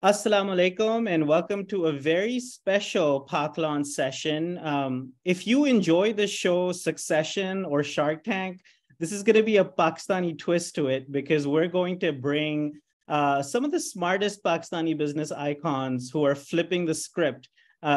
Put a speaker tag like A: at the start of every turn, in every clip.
A: Assalamu alaikum and welcome to a very special Paklaunch session. If you enjoy the show Succession or Shark Tank, this is going to be a Pakistani twist to it because we're going to bring some of the smartest Pakistani business icons who are flipping the script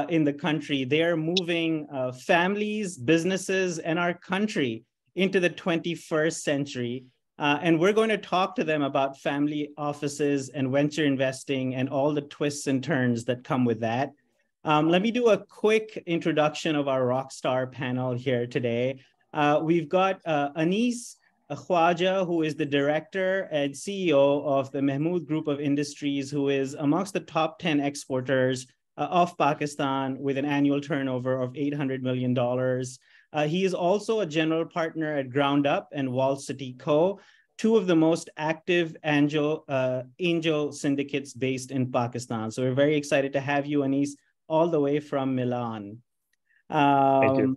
A: in the country. They are moving families, businesses, and our country into the 21st century. And we're going to talk to them about family offices and venture investing and all the twists and turns that come with that. Let me do a quick introduction of our rockstar panel here today. We've got Anis Khawaja, who is the director and CEO of the Mahmood Group of Industries, who is amongst the top 10 exporters of Pakistan with an annual turnover of $800 million. He is also a general partner at GroundUp and Wall City Co., two of the most active angel syndicates based in Pakistan. So we're very excited to have you, Anis, all the way from Milan.
B: Thank you.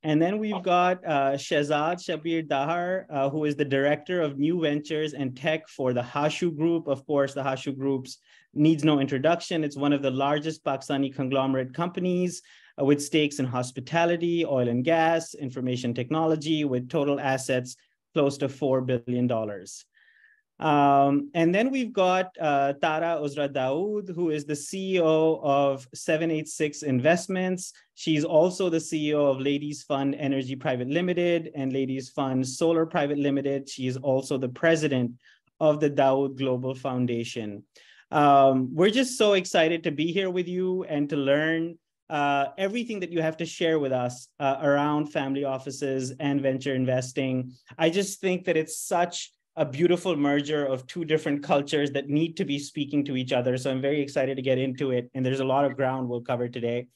A: And then we've got Shehzad Shabir Dahar, who is the director of new ventures and tech for the Hashu Group. Of course, the Hashu Groups needs no introduction. It's one of the largest Pakistani conglomerate companies with stakes in hospitality, oil and gas, information technology, with total assets close to $4 billion. And then we've got Tara Uzra Dawood, who is the CEO of 786 Investments. She's also the CEO of Ladies Fund Energy Private Limited and Ladies Fund Solar Private Limited. She is also the president of the Dawood Global Foundation. We're just so excited to be here with you and to learn everything that you have to share with us around family offices and venture investing. I just think that it's such a beautiful merger of two different cultures that need to be speaking to each other. So I'm very excited to get into it. And there's a lot of ground we'll cover today.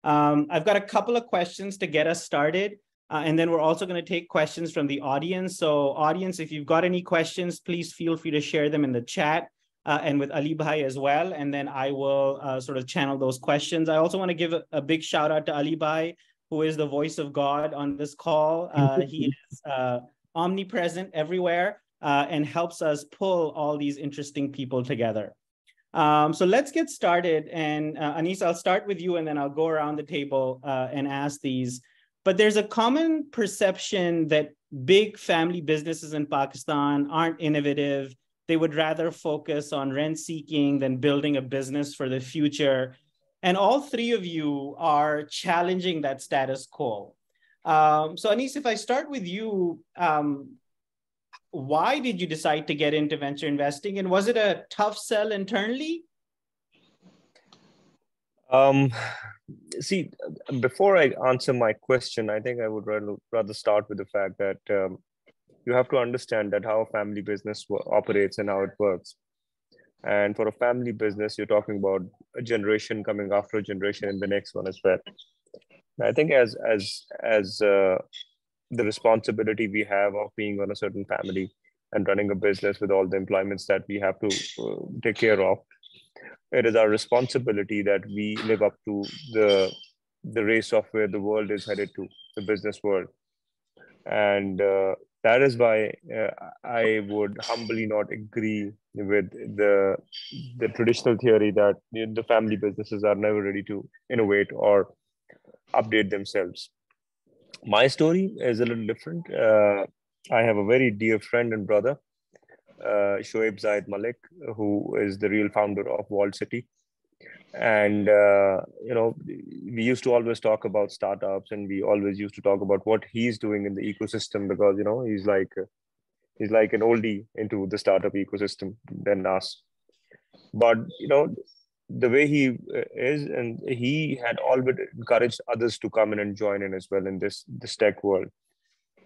A: I've got a couple of questions to get us started. And then we're also going to take questions from the audience. So audience, if you've got any questions, please feel free to share them in the chat. And with Ali Bhai as well. And then I will sort of channel those questions. I also want to give a big shout out to Ali Bhai, who is the voice of God on this call. He is omnipresent everywhere and helps us pull all these interesting people together. So let's get started. And Anis, I'll start with you and then I'll go around the table and ask these. But there's a common perception that big family businesses in Pakistan aren't innovative. They would rather focus on rent seeking than building a business for the future. And all three of you are challenging that status quo. So Anis, if I start with you, why did you decide to get into venture investing? And was it a tough sell internally?
B: See, before I answer my question, I think I would rather start with the fact that you have to understand that how a family business operates and how it works. And for a family business, you're talking about a generation coming after a generation and the next one as well. I think as the responsibility we have of being on a certain family and running a business with all the employments that we have to take care of, it is our responsibility that we live up to the race of where the world is headed to, the business world. And that is why I would humbly not agree with the traditional theory that the family businesses are never ready to innovate or update themselves. My story is a little different. I have a very dear friend and brother, Shoaib Zaid Malik, who is the real founder of Wall City. And, we used to always talk about startups and we always used to talk about what he's doing in the ecosystem because, he's like an oldie into the startup ecosystem than us. But, the way he is, and he had always encouraged others to come in and join in as well in this tech world.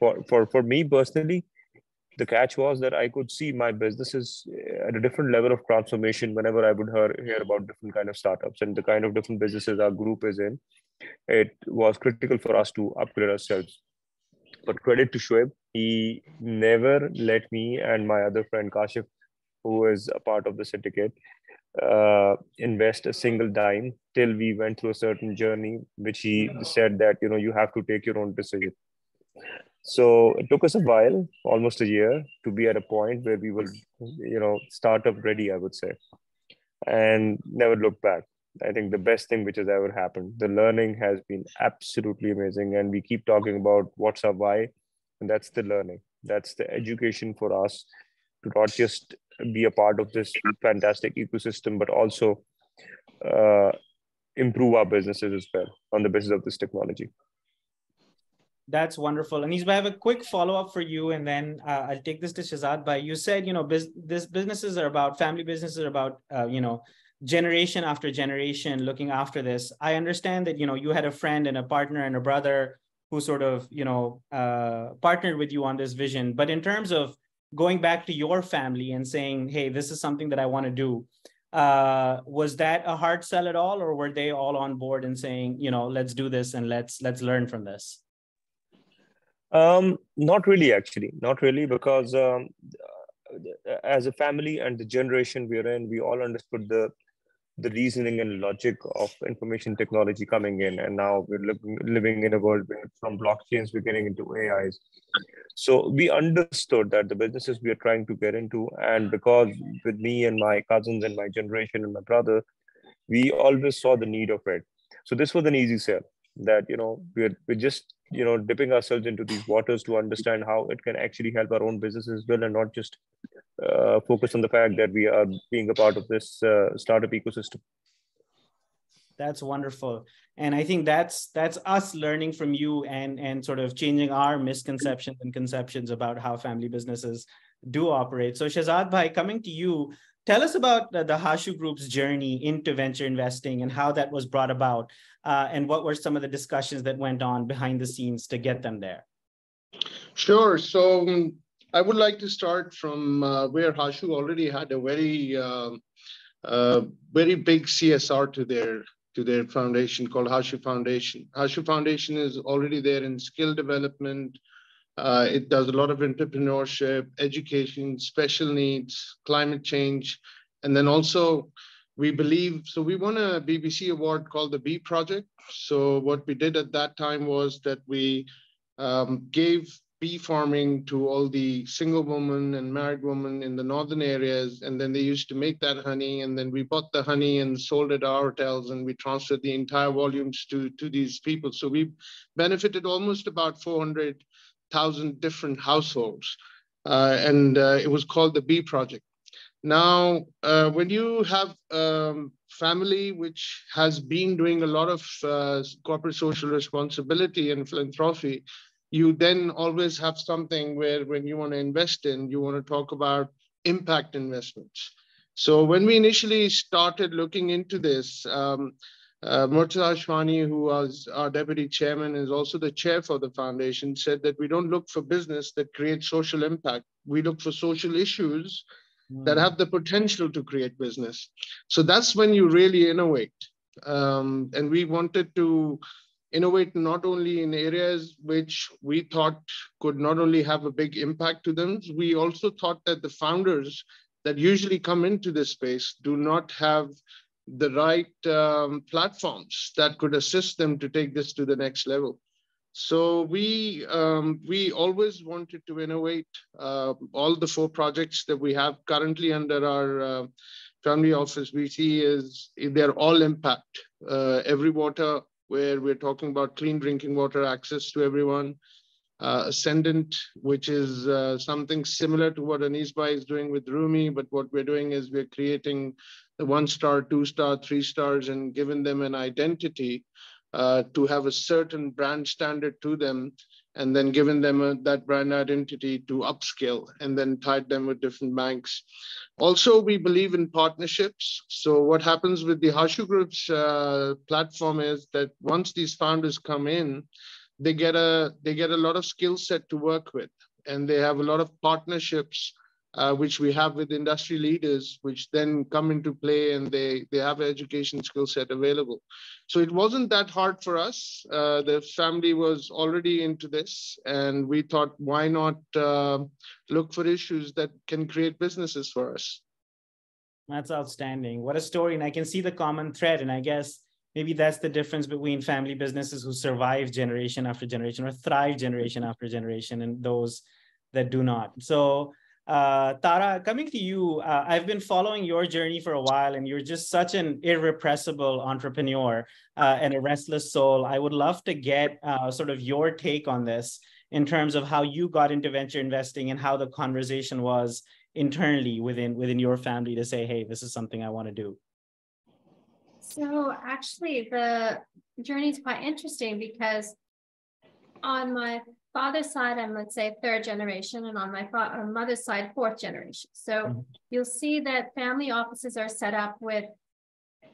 B: For me personally, the catch was that I could see my businesses at a different level of transformation whenever I would hear about different kind of startups and the kind of different businesses our group is in. It was critical for us to upgrade ourselves. But credit to Shoaib, he never let me and my other friend Kashif, who is a part of the syndicate, invest a single dime till we went through a certain journey, which he said that, you have to take your own decision. So it took us a while, almost a year, to be at a point where we were, startup ready, I would say. and never look back. I think the best thing which has ever happened. The learning has been absolutely amazing. And we keep talking about what's our why, and that's the learning. That's the education for us to not just be a part of this fantastic ecosystem, but also uh, improve our businesses as well on the basis of this technology.
A: That's wonderful. Anis, I have a quick follow-up for you, and then I'll take this to Shahzad Bhai. You said, businesses are about, family businesses are about, generation after generation looking after this. I understand that, you had a friend and a partner and a brother who sort of, partnered with you on this vision. But in terms of going back to your family and saying, hey, this is something that I want to do, was that a hard sell at all? Or were they all on board and saying, let's do this and let's learn from this?
B: Not really, actually. Not really, because as a family and the generation we're in, we all understood the reasoning and logic of information technology coming in. And now we're living in a world where from blockchains, we're getting into AIs. So we understood that the businesses we are trying to get into, and because with me and my cousins and my generation and my brother, we always saw the need of it. So this was an easy sell that, we're just, dipping ourselves into these waters to understand how it can actually help our own business as well, and not just focus on the fact that we are being a part of this startup ecosystem.
A: That's wonderful. And I think that's us learning from you and sort of changing our misconceptions and conceptions about how family businesses do operate. So Shahzad Bhai, coming to you, tell us about the Hashu Group's journey into venture investing and how that was brought about, and what were some of the discussions that went on behind the scenes to get them there?
C: Sure. So I would like to start from where Hashu already had a very big CSR to their foundation called Hashu Foundation. Hashu Foundation is already there in skill development. It does a lot of entrepreneurship, education, special needs, climate change, and then also we won a BBC award called the B Project. So what we did at that time was that we gave bee farming to all the single women and married women in the northern areas. And then they used to make that honey. And then we bought the honey and sold it at our hotels, and we transferred the entire volumes to these people. So we benefited almost about 400,000 different households. And it was called the Bee Project. Now, when you have family which has been doing a lot of corporate social responsibility and philanthropy, you then always have something where when you want to invest in, you want to talk about impact investments. So when we initially started looking into this, Murtaza Ashwani, who was our deputy chairman, is also the chair for the foundation, said that we don't look for business that creates social impact. We look for social issues that have the potential to create business. So that's when you really innovate. And we wanted to innovate not only in areas which we thought could not only have a big impact to them, we also thought that the founders that usually come into this space do not have the right platforms that could assist them to take this to the next level. So we always wanted to innovate. All the 4 projects that we have currently under our family office, we see is they're all impact. Every Water, where we're talking about clean drinking water access to everyone. Ascendant, which is something similar to what Anis Bhai is doing with Roomy, but what we're doing is we're creating the 1-star, 2-star, 3 stars and giving them an identity to have a certain brand standard to them, and then giving them that brand identity to upscale and then tied them with different banks. Also, we believe in partnerships. So what happens with the Hashu Group's platform is that once these founders come in, they get a lot of skill set to work with, and they have a lot of partnerships which we have with industry leaders, which then come into play, and they have an education skill set available. So it wasn't that hard for us. The family was already into this, and we thought, why not look for issues that can create businesses for us?
A: That's outstanding. What a story. And I can see the common thread. And I guess maybe that's the difference between family businesses who survive generation after generation or thrive generation after generation and those that do not. So Tara, coming to you, I've been following your journey for a while, and you're just such an irrepressible entrepreneur and a restless soul. I would love to get sort of your take on this in terms of how you got into venture investing and how the conversation was internally within your family to say, hey, this is something I want to do.
D: So actually, the journey is quite interesting because on my father's side, I'm, let's say, third generation, and on my mother's side, fourth generation. So you'll see that family offices are set up with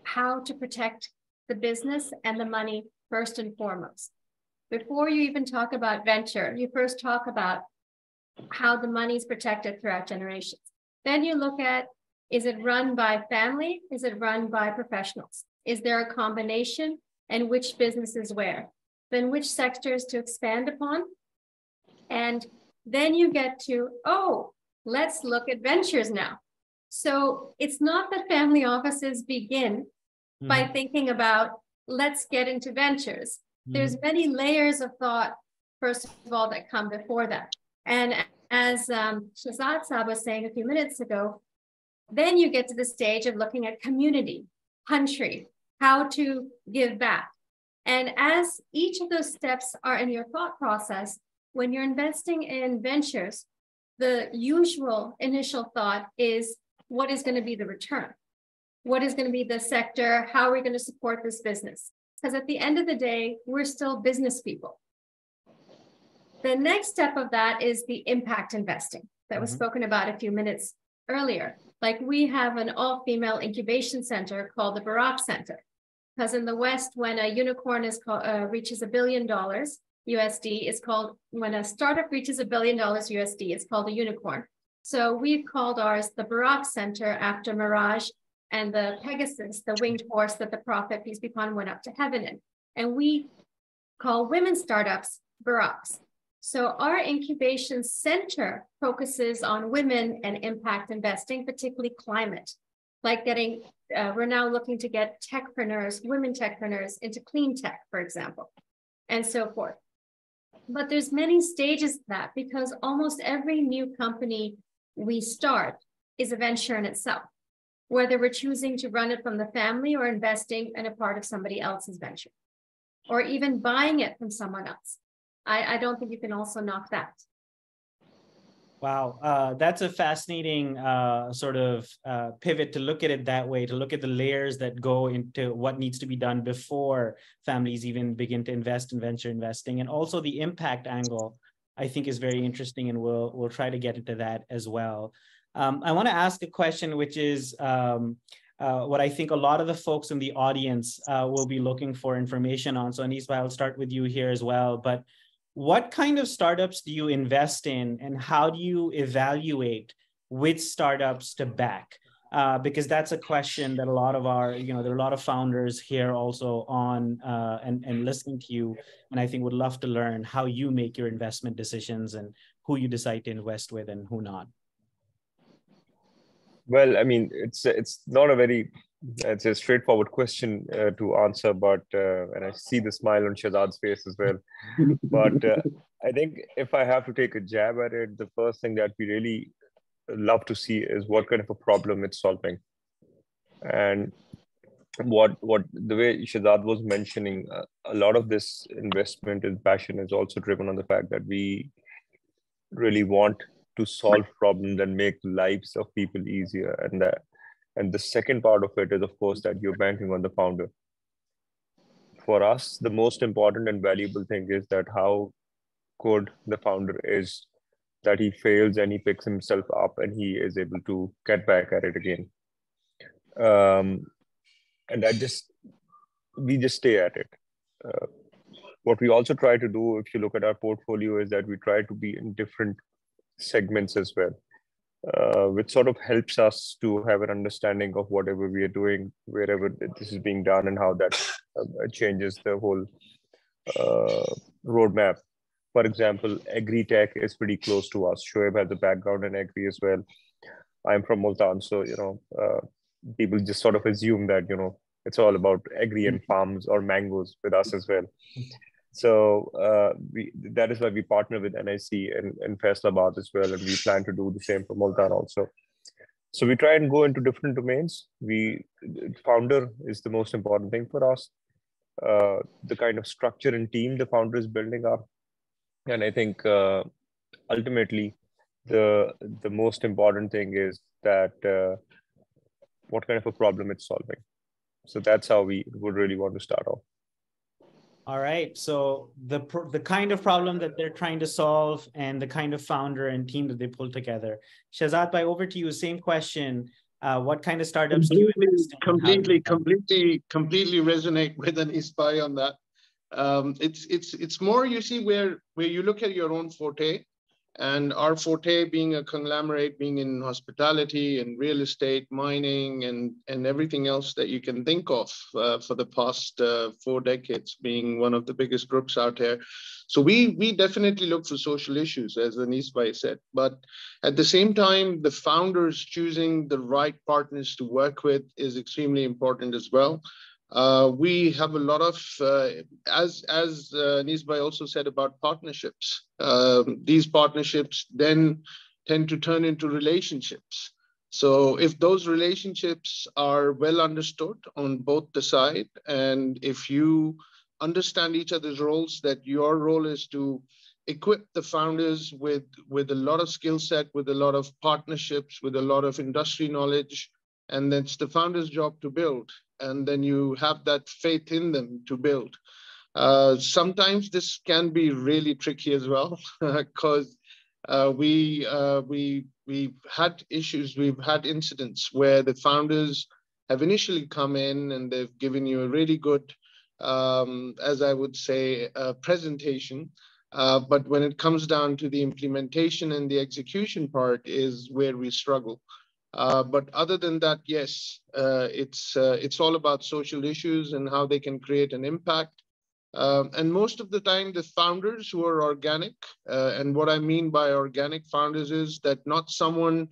D: how to protect the business and the money first and foremost. Before you even talk about venture, you first talk about how the money is protected throughout generations. Then you look at, is it run by family? Is it run by professionals? Is there a combination? And which businesses where? Then which sectors to expand upon? And then you get to, oh, let's look at ventures now. So it's not that family offices begin by thinking about, let's get into ventures. There's many layers of thought, first of all, that come before that. And as Shahzad Saab was saying a few minutes ago, then you get to the stage of looking at community, country, how to give back. And as each of those steps are in your thought process, when you're investing in ventures, the usual initial thought is, what is going to be the return? What is going to be the sector? How are we going to support this business? Because at the end of the day, we're still business people. The next step of that is the impact investing that was spoken about a few minutes earlier. Like we have an all-female incubation center called the Barak Center. Because in the West, when a unicorn reaches $1 billion USD, it's called, when a startup reaches $1 billion USD, it's called a unicorn. So we've called ours the Barak Center after Mirage and the Pegasus, the winged horse that the Prophet, peace be upon him, went up to heaven in. And we call women startups Baraks. So our incubation center focuses on women and impact investing, particularly climate, like getting, we're now looking to get techpreneurs, women techpreneurs into clean tech, for example, and so forth. But there's many stages to that because almost every new company we start is a venture in itself, whether we're choosing to run it from the family or investing in a part of somebody else's venture, or even buying it from someone else. I don't think you can also knock that.
A: Wow, that's a fascinating sort of pivot to look at it that way, to look at the layers that go into what needs to be done before families even begin to invest in venture investing. And also the impact angle, I think, is very interesting, and we'll try to get into that as well. I want to ask a question, which is what I think a lot of the folks in the audience will be looking for information on. So Anisba, I'll start with you here as well. But what kind of startups do you invest in, and how do you evaluate which startups to back? Because that's a question that a lot of our, there are a lot of founders here also on and listening to you, and I think would love to learn how you make your investment decisions and who you decide to invest with and who not.
B: Well, I mean, it's not a very, it's a straightforward question to answer, but and I see the smile on Shahzad's face as well. But I think if I have to take a jab at it, the first thing that we really love to see is what kind of a problem it's solving. And what the way Shahzad was mentioning, a lot of this investment and passion is also driven on the fact that we really want to solve problems and make lives of people easier. And the second part of it is, of course, that you're banking on the founder. For us, the most important and valuable thing is that how good the founder is, that he fails and he picks himself up and he is able to get back at it again. And we just stay at it. What we also try to do, if you look at our portfolio, is that we try to be in different segments as well, which sort of helps us to have an understanding of whatever we are doing, wherever this is being done, and how that changes the whole roadmap. For example, agri-tech is pretty close to us. Shoaib has a background in agri as well. I'm from Multan, so people just sort of assume that it's all about agri and farms or mangoes with us as well. So that is why we partner with NIC and Faisalabad as well, and we plan to do the same for Multan also. So we try and go into different domains. Founder is the most important thing for us. The kind of structure and team the founder is building up, and I think ultimately the most important thing is that what kind of a problem it's solving. So that's how we would really want to start off.
A: All right. So the kind of problem that they're trying to solve and the kind of founder and team that they pull together. Shahzad bhai, over to you. Same question. What kind of startups do you invest in?
C: Completely resonate with Anis bhai on that. It's more, you see, where you look at your own forte, and our forte being a conglomerate, being in hospitality and real estate, mining, and everything else that you can think of for the past 4 decades, being one of the biggest groups out there. So we definitely look for social issues, as Anis bhai said. But at the same time, the founders choosing the right partners to work with is extremely important as well. We have a lot of, as Anis bhai also said about partnerships. These partnerships then tend to turn into relationships. So if those relationships are well understood on both the side, and if you understand each other's roles, that your role is to equip the founders with a lot of skill set, with a lot of partnerships, with a lot of industry knowledge, and it's the founder's job to build. And then you have that faith in them to build. Sometimes this can be really tricky as well, because we've had issues, we've had incidents where the founders have initially come in and they've given you a really good, as I would say, presentation. But when it comes down to the implementation and the execution part is where we struggle. But other than that, yes, it's all about social issues and how they can create an impact. And most of the time, the founders who are organic, and what I mean by organic founders is that not someone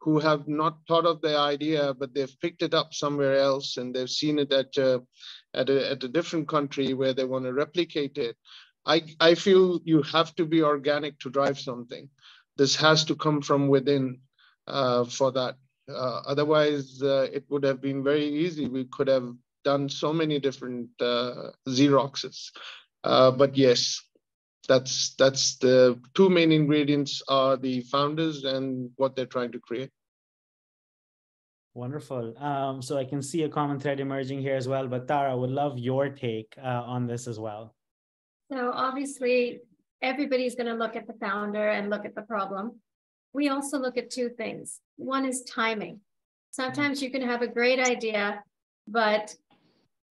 C: who have not thought of the idea, but they've picked it up somewhere else and they've seen it at a different country where they want to replicate it. I feel you have to be organic to drive something. This has to come from within for that. Otherwise, it would have been very easy. We could have done so many different Xeroxes. But yes, that's the 2 main ingredients are the founders and what they're trying to create.
A: Wonderful. So I can see a common thread emerging here as well, but Tara, would love your take on this as well.
D: So obviously, everybody's going to look at the founder and look at the problem. We also look at 2 things. One is timing. Sometimes you can have a great idea, but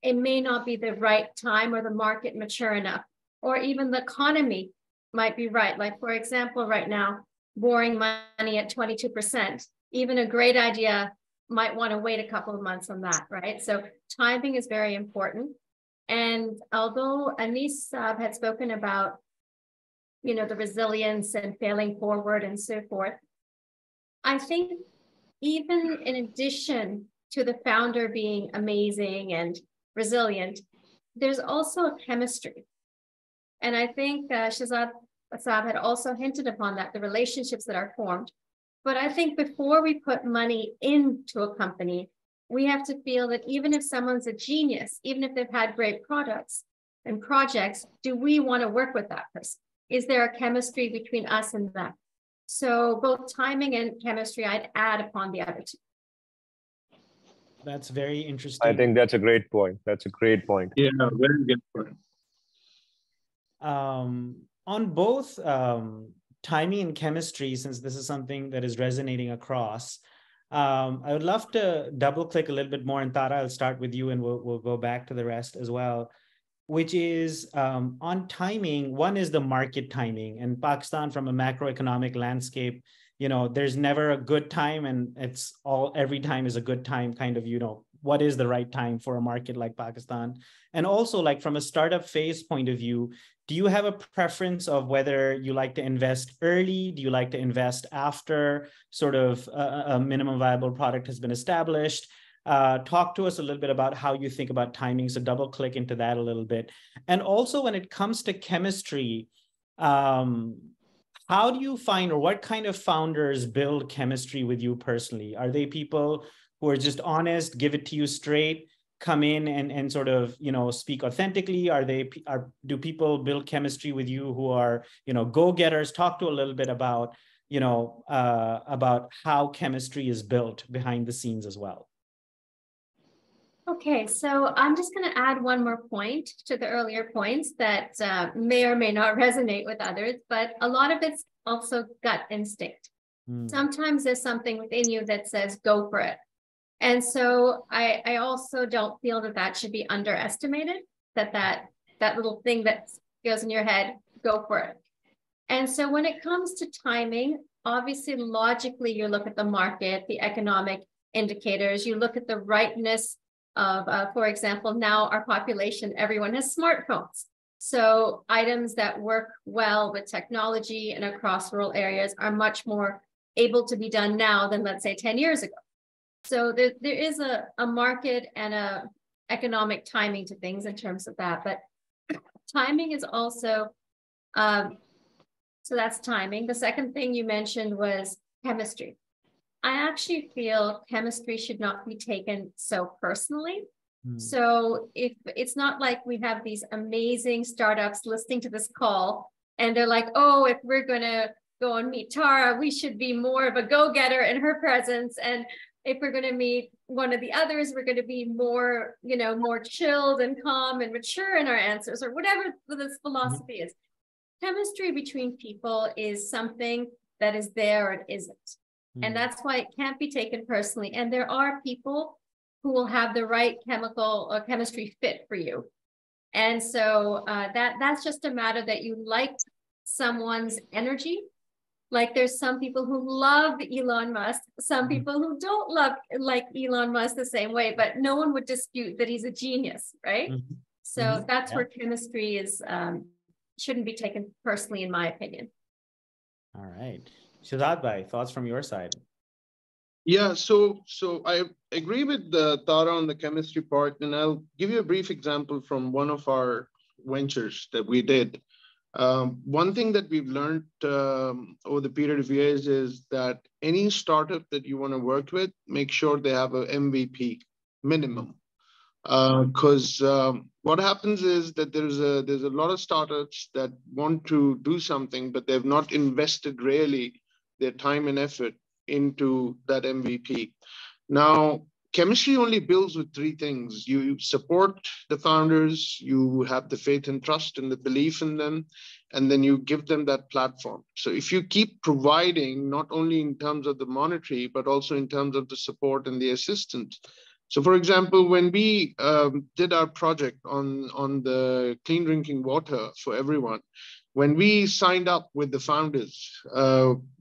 D: it may not be the right time or the market mature enough, or even the economy might be right. Like, for example, right now, borrowing money at 22%, even a great idea might want to wait a couple of months on that, right? So timing is very important. And although Anis had spoken about, you know, the resilience and failing forward and so forth, I think even in addition to the founder being amazing and resilient, there's also a chemistry. And I think Shahzad had also hinted upon that, the relationships that are formed. But I think before we put money into a company, we have to feel that even if someone's a genius, even if they've had great products and projects, do we want to work with that person? Is there a chemistry between us and them? So both timing and chemistry, I'd add upon the other 2.
A: That's very interesting.
B: I think that's a great point. That's a great point.
C: Yeah, very good point.
A: On both timing and chemistry, since this is something that is resonating across, I would love to double click a little bit more, and Tara, I'll start with you and we'll go back to the rest as well, which is on timing. One is the market timing, and Pakistan from a macroeconomic landscape, you know, there's never a good time, and every time is a good time, kind of, you know, what is the right time for a market like Pakistan? And also, like, from a startup phase point of view, do you have a preference of whether you like to invest early? Do you like to invest after sort of a minimum viable product has been established? talk to us a little bit about how you think about timing. So double click into that a little bit. And also when it comes to chemistry, how do you find, or what kind of founders build chemistry with you personally? Are they people who are just honest, give it to you straight, come in and sort of, speak authentically? Do people build chemistry with you who are, go-getters? Talk to a little bit about, about how chemistry is built behind the scenes as well.
D: Okay, so I'm just going to add one more point to the earlier points that may or may not resonate with others, but a lot of it's also gut instinct. Sometimes there's something within you that says, go for it. And so I also don't feel that should be underestimated, that little thing that goes in your head, go for it. And so when it comes to timing, obviously, logically, you look at the market, the economic indicators, you look at the rightness of, for example, now our population, everyone has smartphones. So items that work well with technology and across rural areas are much more able to be done now than, let's say, 10 years ago. So there is a market and a economic timing to things in terms of that. But timing is also, so that's timing. The second thing you mentioned was chemistry. I actually feel chemistry should not be taken so personally. So if it's not like we have these amazing startups listening to this call and they're like, oh, if we're going to go and meet Tara, we should be more of a go-getter in her presence. And if we're going to meet one of the others, we're going to be more, more chilled and calm and mature in our answers, or whatever this philosophy is. Chemistry between people is something that is there or it isn't. And that's why it can't be taken personally. And there are people who will have the right chemical or chemistry fit for you. And so that's just a matter that you like someone's energy. Like there's some people who love Elon Musk, some people who don't like Elon Musk the same way, but no one would dispute that he's a genius, right? So that's where chemistry is shouldn't be taken personally, in my opinion.
A: All right. Shahzad bhai, thoughts from your side?
C: Yeah, so I agree with Tara on the chemistry part, and I'll give you a brief example from one of our ventures that we did. One thing that we've learned over the period of years is that any startup that you want to work with, make sure they have an MVP minimum. Because what happens is that there's a lot of startups that want to do something, but they've not invested really their time and effort into that MVP. Now, chemistry only builds with three things. You support the founders, you have the faith and trust and the belief in them, and then you give them that platform. So if you keep providing, not only in terms of the monetary, but also in terms of the support and the assistance. So for example, when we did our project on the clean drinking water for everyone, when we signed up with the founders,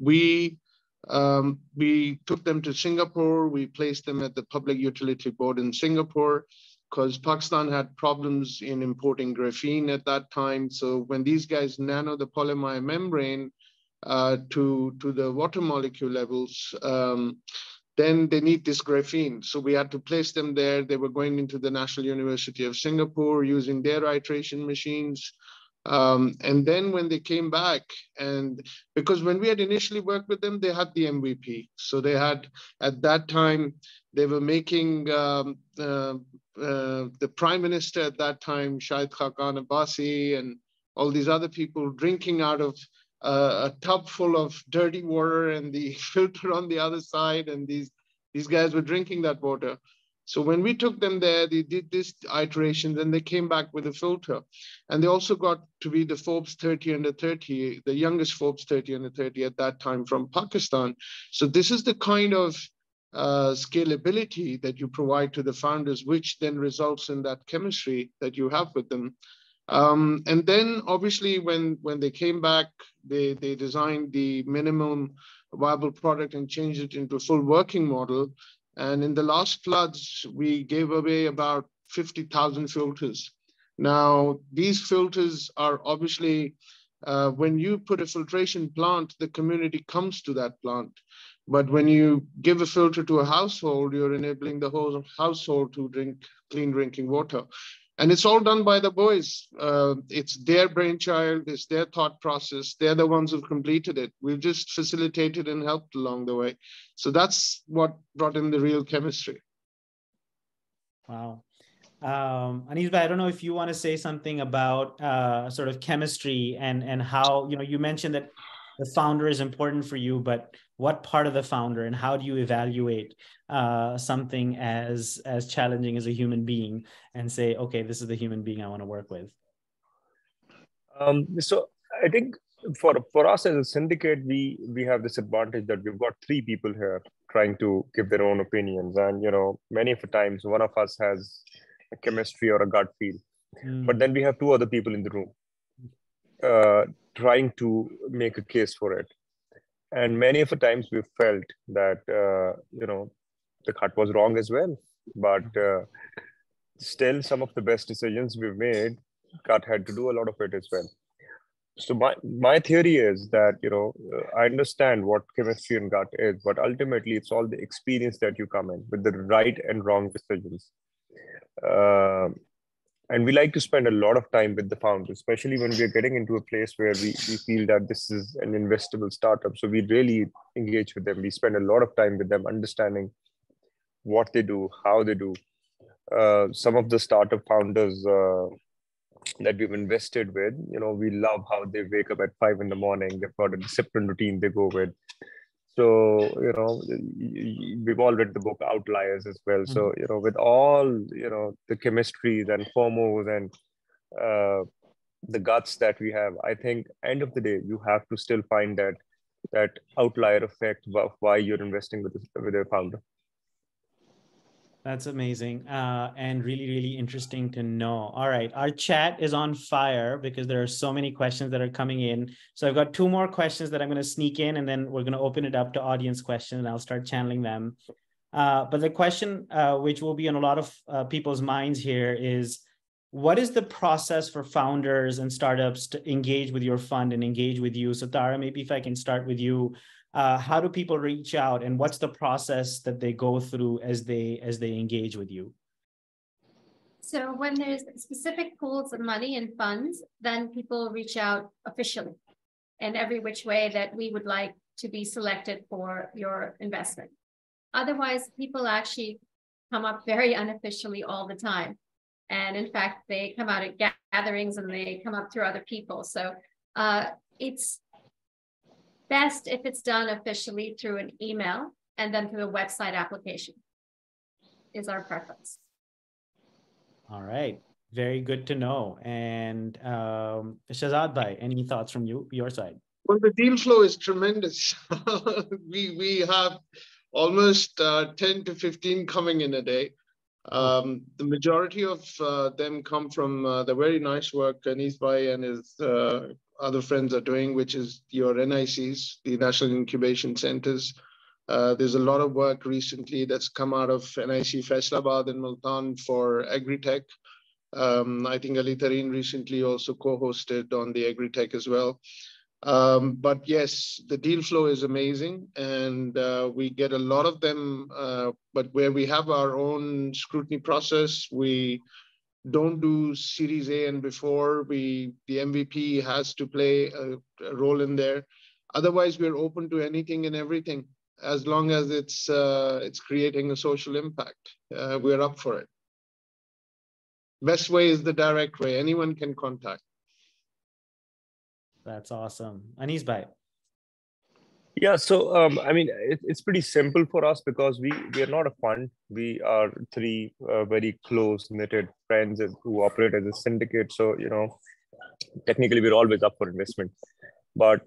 C: we took them to Singapore. We placed them at the Public Utility Board in Singapore because Pakistan had problems in importing graphene at that time. So when these guys nano the polymer membrane to the water molecule levels, then they need this graphene. So we had to place them there. They were going into the National University of Singapore using their iteration machines. And then when they came back, and because when we had initially worked with them, they had the MVP. So they had, at that time, they were making the prime minister at that time, Shahid Khaqan Abbasi, and all these other people drinking out of a tub full of dirty water and the filter on the other side. And these guys were drinking that water. So when we took them there, they did this iteration, then they came back with a filter. And they also got to be the Forbes 30 under 30, the youngest Forbes 30 under 30 at that time from Pakistan. So this is the kind of scalability that you provide to the founders, which then results in that chemistry that you have with them. And then obviously when they came back, they designed the minimum viable product and changed it into a full working model. And in the last floods, we gave away about 50,000 filters. Now, these filters are obviously, when you put a filtration plant, the community comes to that plant. But when you give a filter to a household, you're enabling the whole household to drink clean drinking water. And it's all done by the boys. It's their brainchild, it's their thought process. They're the ones who've completed it. We've just facilitated and helped along the way. So that's what brought in the real chemistry.
A: Wow. Anis, I don't know if you want to say something about sort of chemistry and how, you mentioned that the founder is important for you, but what part of the founder and how do you evaluate something as challenging as a human being and say, okay, this is the human being I want to work with?
B: So I think for us as a syndicate, we have this advantage that we've got 3 people here trying to give their own opinions. And, many of the times one of us has a chemistry or a gut feel, but then we have 2 other people in the room trying to make a case for it. And many of the times we've felt that, the gut was wrong as well, but still some of the best decisions we've made, gut had to do a lot of it as well. So my theory is that, I understand what chemistry and gut is, but ultimately it's all the experience that you come in with the right and wrong decisions. And we like to spend a lot of time with the founders, especially when we're getting into a place where we feel that this is an investable startup. So we really engage with them. We spend a lot of time with them, understanding what they do, how they do. Some of the startup founders that we've invested with, we love how they wake up at 5 in the morning. They've got a disciplined routine they go with. So, we've all read the book Outliers as well. So, with all, the chemistries and formos and the guts that we have, I think end of the day, you have to still find that outlier effect of why you're investing with a founder.
A: That's amazing and really, really interesting to know. All right, our chat is on fire because there are so many questions that are coming in. So I've got 2 more questions that I'm going to sneak in, and then we're going to open it up to audience questions, and I'll start channeling them. But the question, which will be on a lot of people's minds here, is what is the process for founders and startups to engage with your fund and engage with you? So Tara, maybe if I can start with you. How do people reach out, and what's the process that they go through as they engage with you?
D: So when there's specific pools of money and funds, then people reach out officially in every which way that we would like to be selected for your investment. Otherwise, people actually come up very unofficially all the time. And in fact, they come out at gatherings and they come up through other people. So it's best if it's done officially through an email and then through a website application is our preference.
A: All right. Very good to know. And Shahzad Bhai, any thoughts from your side?
C: Well, the deal flow is tremendous. we have almost 10 to 15 coming in a day. The majority of them come from the very nice work Anis Bhai and his other friends are doing, which is your NICs, the National Incubation Centers. There's a lot of work recently that's come out of NIC Faisalabad and Multan for agri-tech. I think Ali Tareen recently also co-hosted on the agri-tech as well. But yes, the deal flow is amazing, and we get a lot of them, but where we have our own scrutiny process, we don't do Series A and before. The MVP has to play a role in there. Otherwise, we're open to anything and everything, as long as it's creating a social impact. We're up for it. Best way is the direct way. Anyone can contact.
A: That's awesome. Anis Bhai.
B: Yeah, so I mean, it's pretty simple for us because we are not a fund. We are 3 very close knitted friends who operate as a syndicate. So, technically we're always up for investment. But,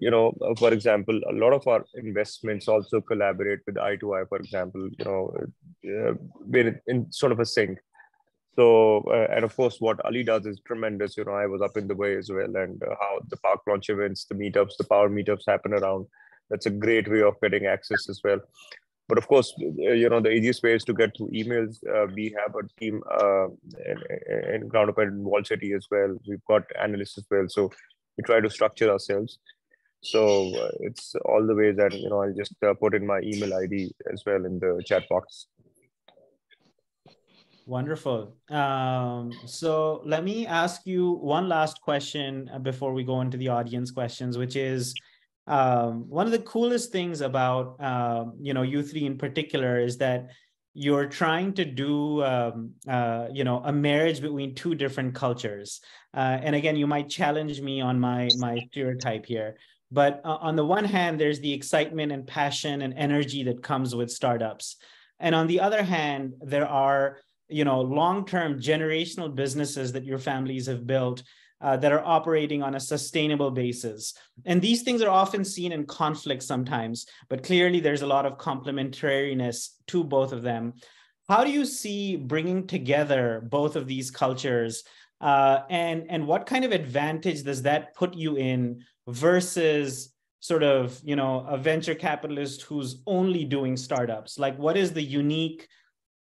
B: for example, a lot of our investments also collaborate with I2I, for example, we're in sort of a sync. So, and of course, what Ali does is tremendous. I was up in the way as well, and how the Paklaunch events, the meetups, the power meetups happen around. That's a great way of getting access as well. But of course, the easiest way is to get through emails. We have a team in GroundUp and Wall City as well. We've got analysts as well. So we try to structure ourselves. So it's all the ways that, I'll just put in my email ID as well in the chat box.
A: Wonderful. So let me ask you one last question before we go into the audience questions, which is one of the coolest things about you three in particular is that you're trying to do a marriage between two different cultures. And again, you might challenge me on my stereotype here. But on the one hand, there's the excitement and passion and energy that comes with startups. And on the other hand, there are long-term generational businesses that your families have built that are operating on a sustainable basis. And these things are often seen in conflict sometimes, but clearly there's a lot of complementariness to both of them. How do you see bringing together both of these cultures and what kind of advantage does that put you in versus sort of, a venture capitalist who's only doing startups? Like, what is the unique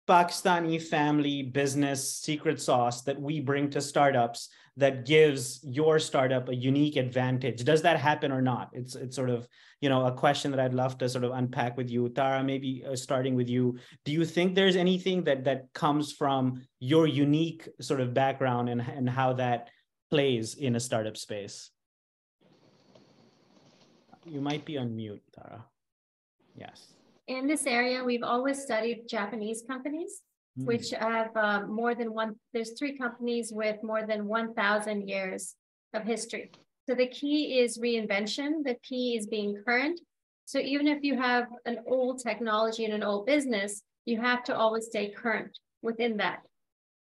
A: Pakistani family business secret sauce that we bring to startups that gives your startup a unique advantage? Does that happen or not? It's sort of, a question that I'd love to sort of unpack with you. Tara, maybe starting with you. Do you think there's anything that comes from your unique sort of background and how that plays in a startup space? You might be on mute, Tara. Yes.
D: In this area, we've always studied Japanese companies, which have there's 3 companies with more than 1,000 years of history. So the key is reinvention. The key is being current. So even if you have an old technology and an old business, you have to always stay current within that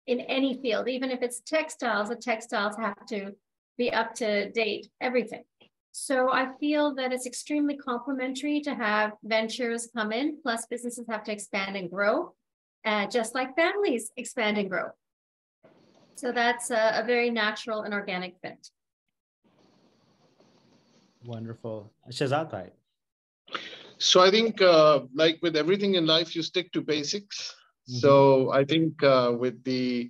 D: in any field. Even if it's textiles, the textiles have to be up to date, everything. So I feel that it's extremely complementary to have ventures come in, plus businesses have to expand and grow, just like families expand and grow. So that's a very natural and organic fit.
A: Wonderful. Shahzad bhai.
C: So I think like with everything in life, you stick to basics. So I think with the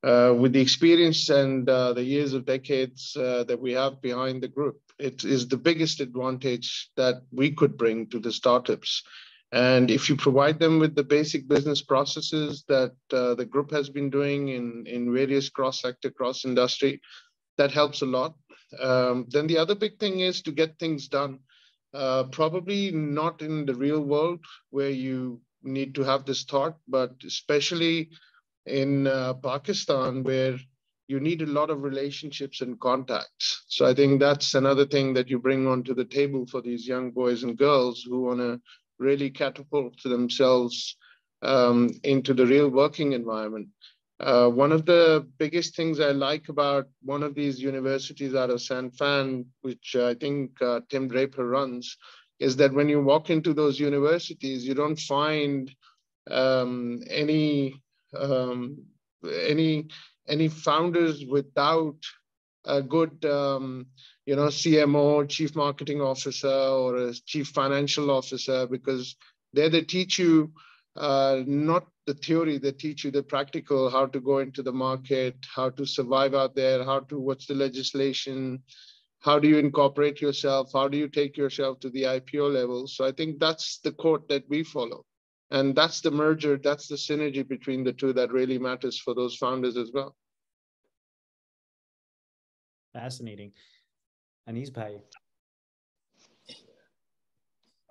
C: experience and the years of decades that we have behind the group, it is the biggest advantage that we could bring to the startups. And if you provide them with the basic business processes that the group has been doing in various cross-sector, cross-industry, that helps a lot. Then the other big thing is to get things done. Probably not in the real world where you need to have this thought, but especially in Pakistan, where you need a lot of relationships and contacts. So I think that's another thing that you bring onto the table for these young boys and girls who want to really catapult themselves into the real working environment. One of the biggest things I like about one of these universities out of San Fran, which I think Tim Draper runs, is that when you walk into those universities, you don't find any founders without a good CMO, chief marketing officer, or a chief financial officer, because there they teach you not the theory, they teach you the practical, how to go into the market, how to survive out there, what's the legislation, how do you incorporate yourself, how do you take yourself to the IPO level. So I think that's the code that we follow. And that's the merger, that's the synergy between the two that really matters for those founders as well.
A: Fascinating. Anis bhai.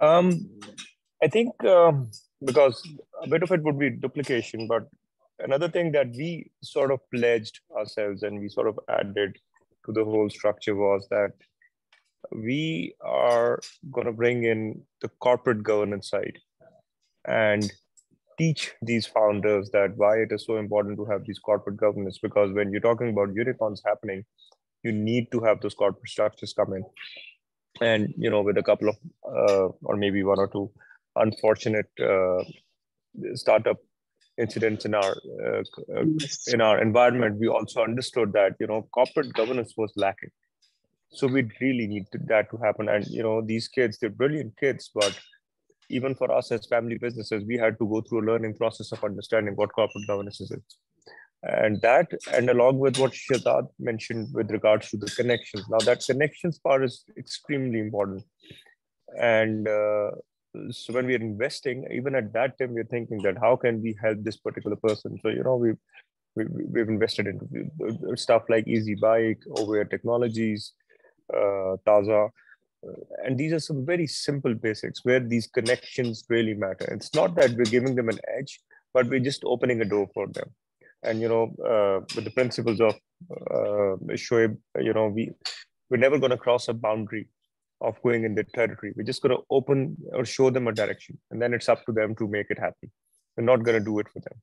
B: I think because a bit of it would be duplication, but another thing that we sort of pledged ourselves and we sort of added to the whole structure was that we are going to bring in the corporate governance side and teach these founders that why it is so important to have these corporate governance, because when you're talking about unicorns happening, you need to have those corporate structures come in. And, with a couple of, or maybe 1 or 2 unfortunate startup incidents in our environment, we also understood that, corporate governance was lacking. So we really need that to happen. And, these kids, they're brilliant kids, but even for us as family businesses, we had to go through a learning process of understanding what corporate governance is. And that, and along with what Shahzad mentioned with regards to the connections. Now that connections part is extremely important. And so when we are investing, even at that time, we're thinking that how can we help this particular person? So, we've invested in stuff like Easy Bike, Oware Technologies, Tazah. And these are some very simple basics where these connections really matter. It's not that we're giving them an edge, but we're just opening a door for them. And, with the principles of Shoaib, we're never going to cross a boundary of going in their territory. We're just going to open or show them a direction. And then it's up to them to make it happen. We're not going to do it for them.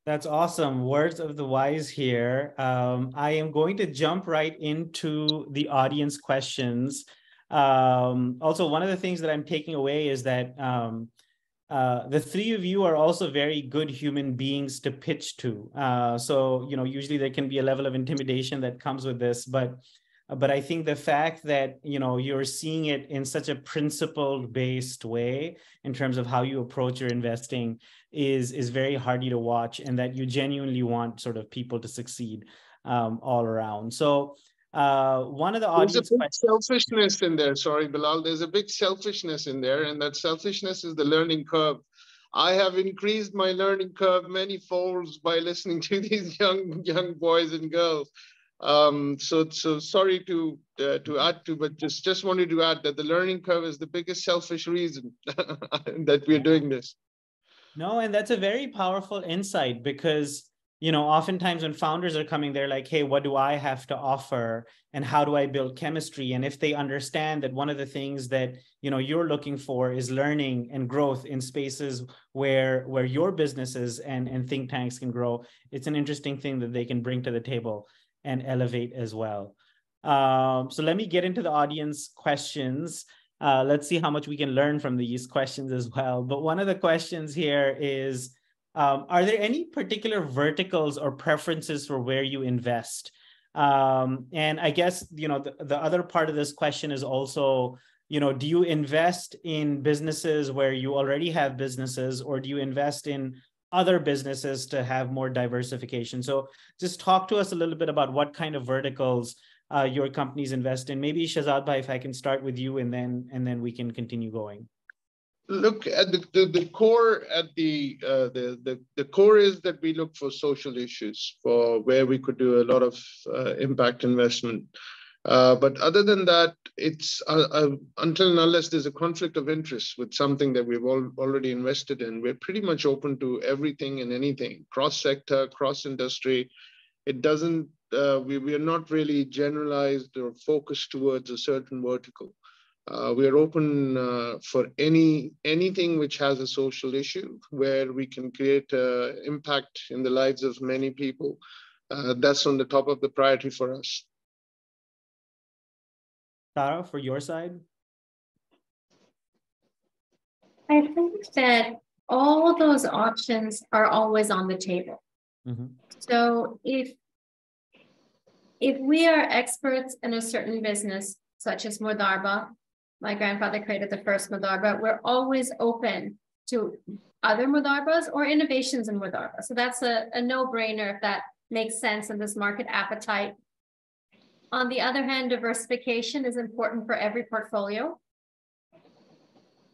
A: That's awesome. Words of the wise here. I am going to jump right into the audience questions. Also, one of the things that I'm taking away is that the three of you are also very good human beings to pitch to. So, usually there can be a level of intimidation that comes with this, but I think the fact that, you're seeing it in such a principle-based way in terms of how you approach your investing is very hardy to watch, and that you genuinely want sort of people to succeed all around. So one of the audience
C: questions. Selfishness in there. Sorry, Bilal. There's a big selfishness in there, and that selfishness is the learning curve. I have increased my learning curve many folds by listening to these young boys and girls. So sorry to add to, but just wanted to add that the learning curve is the biggest selfish reason that we're doing this.
A: No, and that's a very powerful insight, because oftentimes when founders are coming, they're like, hey, what do I have to offer and how do I build chemistry? And if they understand that one of the things that you're looking for is learning and growth in spaces where your businesses and think tanks can grow, it's an interesting thing that they can bring to the table and elevate as well. So let me get into the audience questions. Let's see how much we can learn from these questions as well. But one of the questions here is, are there any particular verticals or preferences for where you invest? And I guess, the other part of this question is also, do you invest in businesses where you already have businesses, or do you invest in other businesses to have more diversification? So just talk to us a little bit about what kind of verticals your companies invest in. Maybe Shahzad bhai, if I can start with you, and then we can continue going.
C: Look at the core. At the core is that we look for social issues for where we could do a lot of impact investment. But other than that, it's until and unless there's a conflict of interest with something that we've already invested in, we're pretty much open to everything and anything, cross-sector, cross-industry. It doesn't, we are not really generalized or focused towards a certain vertical. We are open for anything which has a social issue where we can create impact in the lives of many people. That's on the top of the priority for us.
A: Tara, for your side?
D: I think that all those options are always on the table. Mm-hmm. So if we are experts in a certain business, such as Mudarba, my grandfather created the first Mudarba, we're always open to other Mudarbas or innovations in Mudarba. So that's a no-brainer if that makes sense in this market appetite. On the other hand, diversification is important for every portfolio.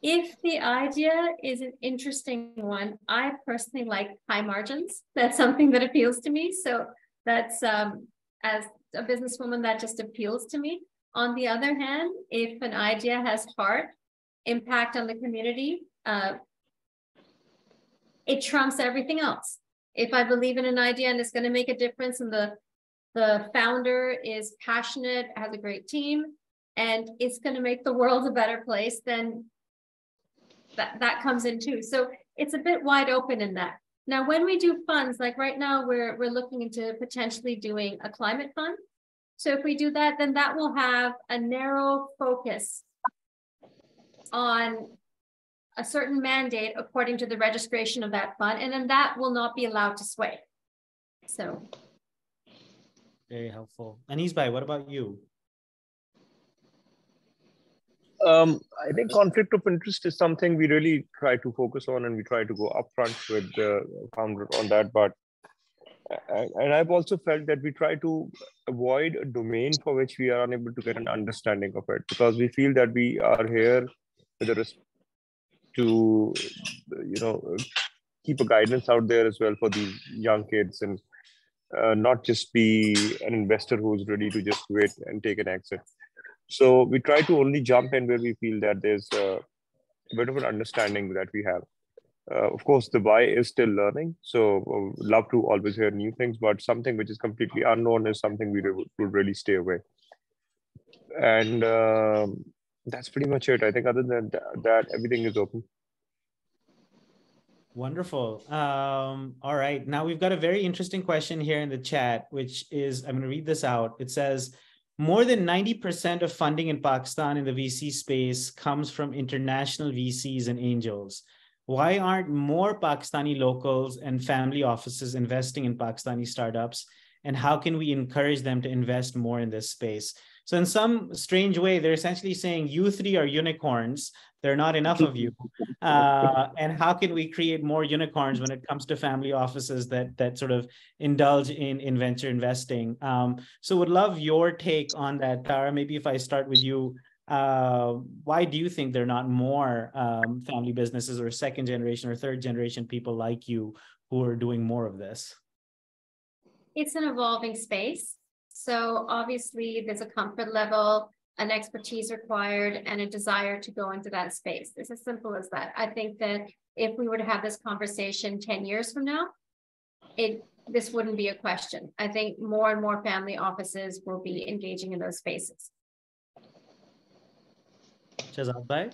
D: If the idea is an interesting one, I personally like high margins. That's something that appeals to me. So that's, as a businesswoman, that just appeals to me. On the other hand, if an idea has heart, impact on the community, it trumps everything else. If I believe in an idea and it's going to make a difference and the founder is passionate, has a great team, and it's going to make the world a better place, then that comes in too. So it's a bit wide open in that. Now, when we do funds, like right now, we're looking into potentially doing a climate fund. So if we do that, then that will have a narrow focus on a certain mandate according to the registration of that fund, and then that will not be allowed to sway. So.
A: Very helpful. Anisbai, what about you?
B: I think conflict of interest is something we really try to focus on, and we try to go upfront with the founder on that. But and I've also felt that we try to avoid a domain for which we are unable to get an understanding of it, because we feel that we are here with a respect to, keep a guidance out there as well for these young kids, and not just be an investor who's ready to just wait and take an exit. So we try to only jump in where we feel that there's a bit of an understanding that we have. Of course, the why is still learning. So love to always hear new things, but something which is completely unknown is something we would really stay away. And that's pretty much it. I think other than that, everything is open.
A: Wonderful. All right. Now we've got a very interesting question here in the chat, which is, I'm going to read this out. It says, more than 90% of funding in Pakistan in the VC space comes from international VCs and angels. Why aren't more Pakistani locals and family offices investing in Pakistani startups? And how can we encourage them to invest more in this space? So in some strange way, they're essentially saying you three are unicorns. There are not enough of you. And how can we create more unicorns when it comes to family offices that sort of indulge in venture investing? So would love your take on that, Tara. Maybe if I start with you, why do you think there are not more family businesses or second generation or third generation people like you who are doing more of this?
D: It's an evolving space. So obviously there's a comfort level, an expertise required, and a desire to go into that space. It's as simple as that. I think that if we were to have this conversation 10 years from now, this wouldn't be a question. I think more and more family offices will be engaging in those spaces.
A: Shahzad?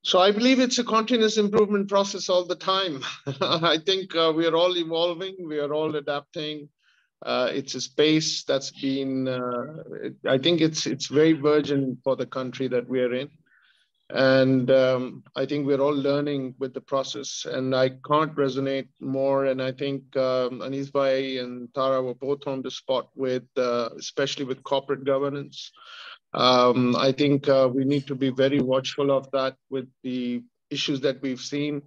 C: So I believe it's a continuous improvement process all the time. I think we are all evolving, we are all adapting. It's a space that's been, I think it's very virgin for the country that we are in. And I think we're all learning with the process, and I can't resonate more. And I think Anis Bhai and Tara were both on the spot with, especially with corporate governance. I think we need to be very watchful of that with the issues that we've seen.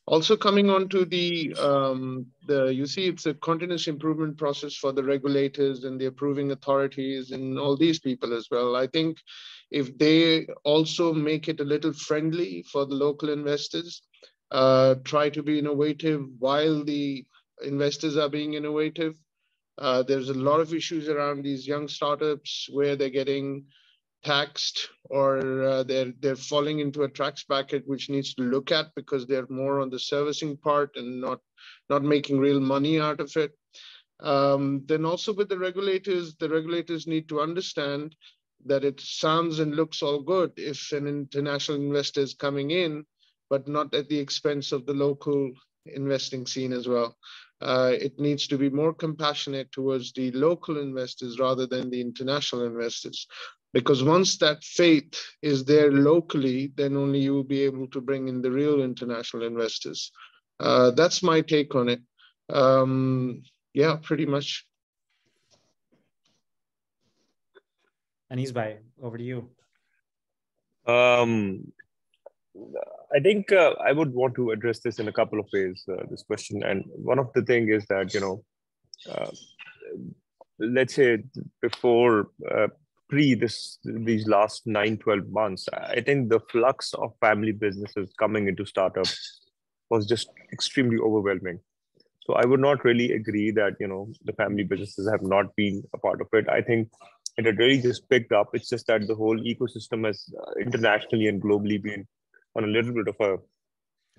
C: Also coming on to you see, it's a continuous improvement process for the regulators and the approving authorities and all these people as well. I think if they also make it a little friendly for the local investors, try to be innovative while the investors are being innovative. There's a lot of issues around these young startups where they're getting taxed, or they're falling into a tax bracket which needs to look at because they're more on the servicing part and not making real money out of it. Then also with the regulators need to understand that it sounds and looks all good if an international investor is coming in, but not at the expense of the local investing scene as well. It needs to be more compassionate towards the local investors rather than the international investors. Because once that faith is there locally, then only you will be able to bring in the real international investors. That's my take on it. Yeah, pretty much.
A: Anis Bhai, over to you.
B: I think I would want to address this in a couple of ways, this question. And one of the things is that, let's say before, these last 9-12 months, I think the flux of family businesses coming into startups was just extremely overwhelming. So I would not really agree that, the family businesses have not been a part of it. I think it had really just picked up. It's just that the whole ecosystem has internationally and globally been on a little bit of a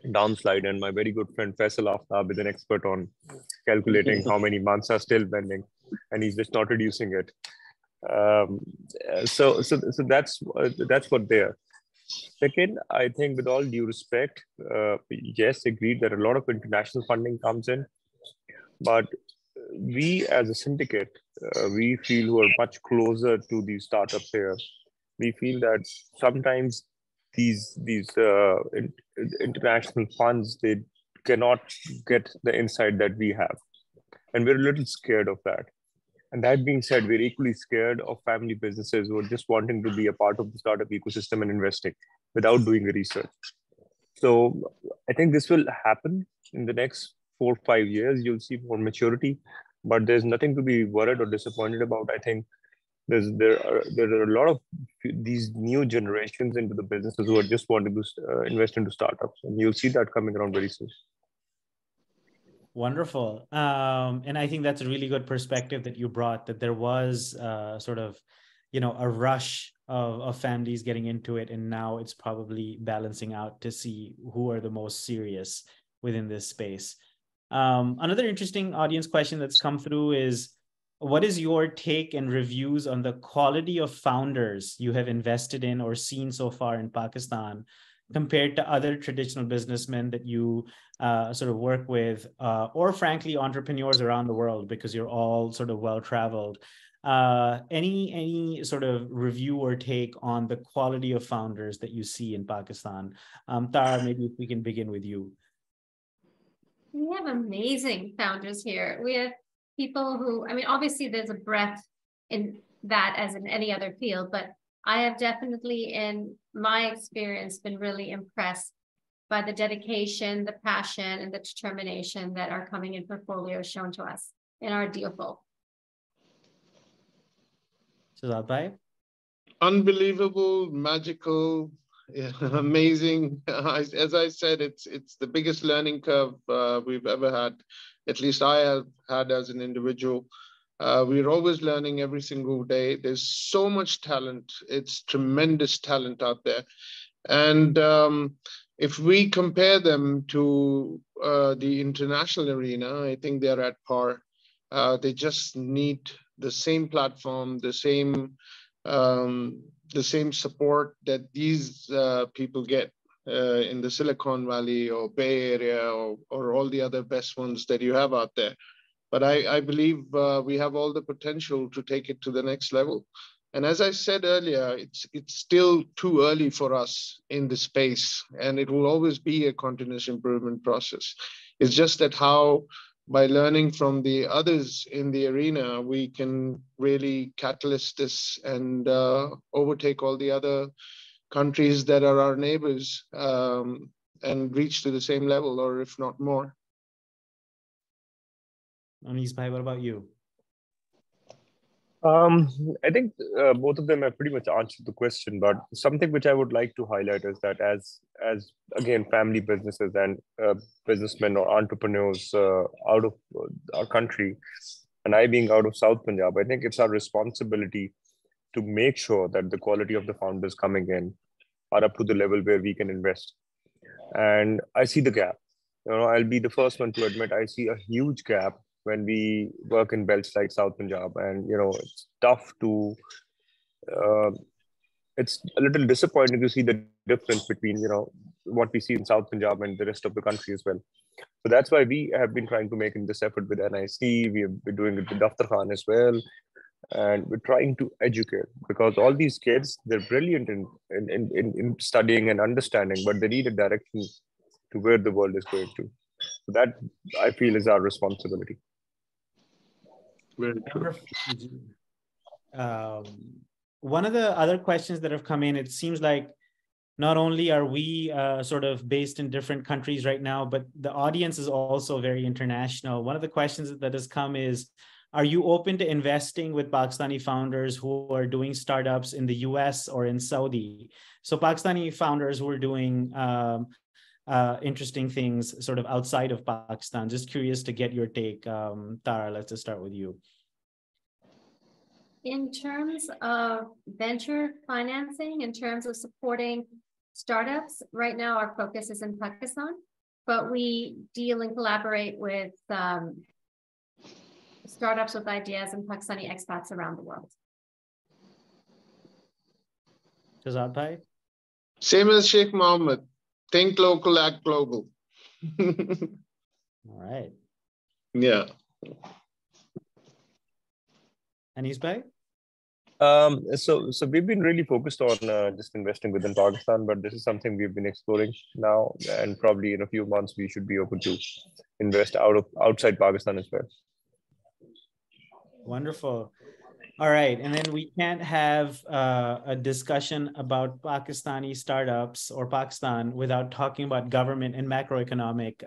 B: downslide. And my very good friend Faisal Aftab is an expert on calculating how many months are still pending, and he's just not reducing it. So that's what they are. Second, I think with all due respect, yes, agreed that a lot of international funding comes in, but we as a syndicate, we feel who are much closer to these startups here. We feel that sometimes these international funds, they cannot get the insight that we have, and we're a little scared of that. And that being said, we're equally scared of family businesses who are just wanting to be a part of the startup ecosystem and investing without doing the research. So I think this will happen in the next 4 or 5 years. You'll see more maturity, but there's nothing to be worried or disappointed about. I think there are a lot of these new generations into the businesses who are just wanting to invest into startups, and you'll see that coming around very soon.
A: Wonderful. And I think that's a really good perspective that you brought, that there was sort of, a rush of families getting into it. And now it's probably balancing out to see who are the most serious within this space. Another interesting audience question that's come through is, what is your take and reviews on the quality of founders you have invested in or seen so far in Pakistan compared to other traditional businessmen that you sort of work with, or frankly, entrepreneurs around the world, because you're all sort of well-traveled? Any sort of review or take on the quality of founders that you see in Pakistan? Tara, maybe if we can begin with you.
D: We have amazing founders here. We have people who, obviously there's a breadth in that as in any other field, but I have definitely, in my experience, been really impressed by the dedication, the passion, and the determination that are coming in portfolios shown to us in our deal flow.
A: Shazad?
C: Unbelievable, magical, amazing. As I said, it's the biggest learning curve we've ever had. At least I have had as an individual. We're always learning every single day. There's so much talent. It's tremendous talent out there. And if we compare them to the international arena, I think they're at par. They just need the same platform, the same support that these people get in the Silicon Valley or Bay Area or all the other best ones that you have out there. But I believe we have all the potential to take it to the next level. And as I said earlier, it's still too early for us in the space, and it will always be a continuous improvement process. It's just that how, by learning from the others in the arena, we can really catalyst this and overtake all the other countries that are our neighbors and reach to the same level, or if not more.
A: Anis bhai, what about you?
B: I think both of them have pretty much answered the question, but something which I would like to highlight is that as again, family businesses and businessmen or entrepreneurs out of our country, and I being out of South Punjab, I think it's our responsibility to make sure that the quality of the founders coming in are up to the level where we can invest. And I see the gap. I'll be the first one to admit I see a huge gap when we work in belts like South Punjab, and it's tough to, it's a little disappointing to see the difference between what we see in South Punjab and the rest of the country as well. So that's why we have been trying to make this effort with NIC. We have been doing it with Daftar Khan as well, and we're trying to educate, because all these kids, they're brilliant in studying and understanding, but they need a direction to where the world is going to. So that, I feel, is our responsibility.
C: Very true.
A: One of the other questions that have come in, it seems like not only are we sort of based in different countries right now, but the audience is also very international. One of the questions that has come is, are you open to investing with Pakistani founders who are doing startups in the US or in Saudi? So Pakistani founders who are doing interesting things sort of outside of Pakistan. Just curious to get your take. Tara, let's just start with you.
D: In terms of venture financing, in terms of supporting startups, right now our focus is in Pakistan, but we deal and collaborate with startups with ideas and Pakistani expats around the world.
A: Shazad bhai?
C: Same as Sheikh Mohammed. Think local, act global.
A: All right.
C: Yeah.
A: Anis bhai?
B: So we've been really focused on just investing within Pakistan, but this is something we've been exploring now, and probably in a few months we should be open to invest outside Pakistan as well.
A: Wonderful. All right. And then we can't have a discussion about Pakistani startups or Pakistan without talking about government and macroeconomic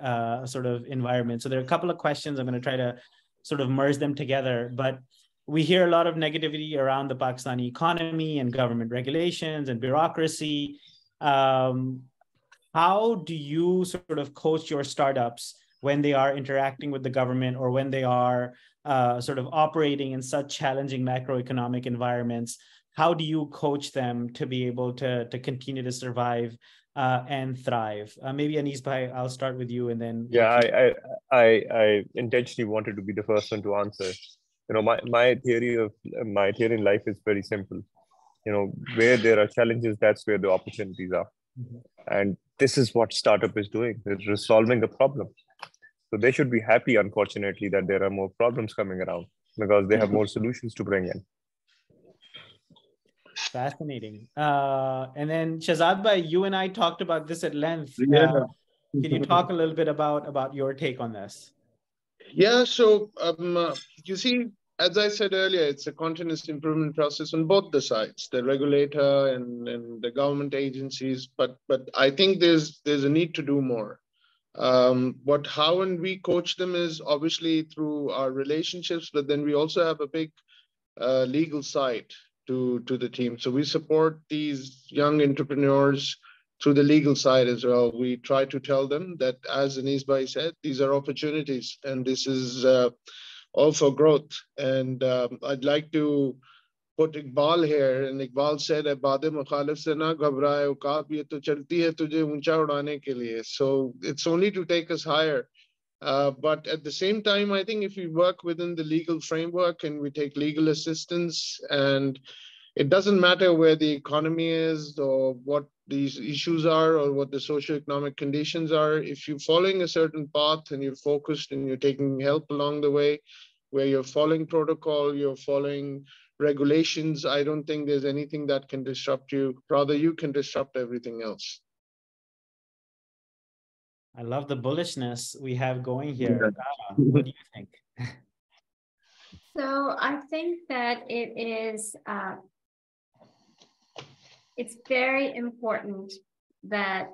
A: sort of environment. So there are a couple of questions. I'm going to try to sort of merge them together. But we hear a lot of negativity around the Pakistani economy and government regulations and bureaucracy. How do you sort of coach your startups when they are interacting with the government or when they are sort of operating in such challenging macroeconomic environments? How do you coach them to be able to continue to survive and thrive? Maybe Anis bhai, I'll start with you and then.
B: Yeah, I intentionally wanted to be the first one to answer. You know, my theory in life is very simple. You know, where there are challenges, that's where the opportunities are.
A: Mhm.
B: And this is what startup is doing. It's resolving a problem. So they should be happy, unfortunately, that there are more problems coming around because they have more solutions to bring in.
A: Fascinating. And then Shahzad bhai, you and I talked about this at length.
C: Yeah.
A: Can you talk a little bit about your take on this?
C: Yeah, so you see, as I said earlier, it's a continuous improvement process on both the sides, the regulator and the government agencies. But I think there's a need to do more. How and we coach them is obviously through our relationships, but then we also have a big legal side to the team. So we support these young entrepreneurs through the legal side as well. We try to tell them that, as Anis bhai said, these are opportunities and this is all for growth. And I'd like to put Iqbal here, and Iqbal said, "Baade mukhalif se na ghabraye, auqat bhi to chalti hai tujhe uncha udane ke liye." So it's only to take us higher. But at the same time, I think if we work within the legal framework and we take legal assistance, and it doesn't matter where the economy is or what these issues are or what the socioeconomic conditions are, if you're following a certain path and you're focused and you're taking help along the way, where you're following protocol, you're following regulations, I don't think there's anything that can disrupt you. Rather, you can disrupt everything else.
A: I love the bullishness we have going here. What do you think?
D: So I think that it's very important that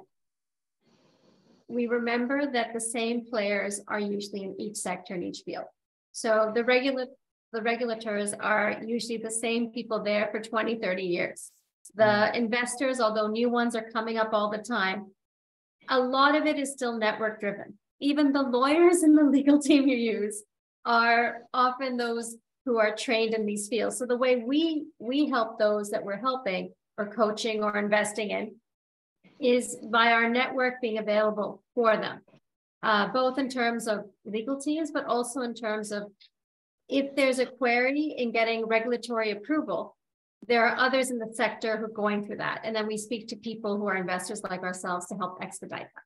D: we remember that the same players are usually in each sector in each field. So the regulators are usually the same people there for 20, 30 years. The investors, although new ones are coming up all the time, a lot of it is still network driven. Even the lawyers in the legal team you use are often those who are trained in these fields. So the way we help those that we're helping or coaching or investing in is by our network being available for them, both in terms of legal teams, but also in terms of if there's a query in getting regulatory approval, there are others in the sector who are going through that. And then we speak to people who are investors like ourselves to help expedite that.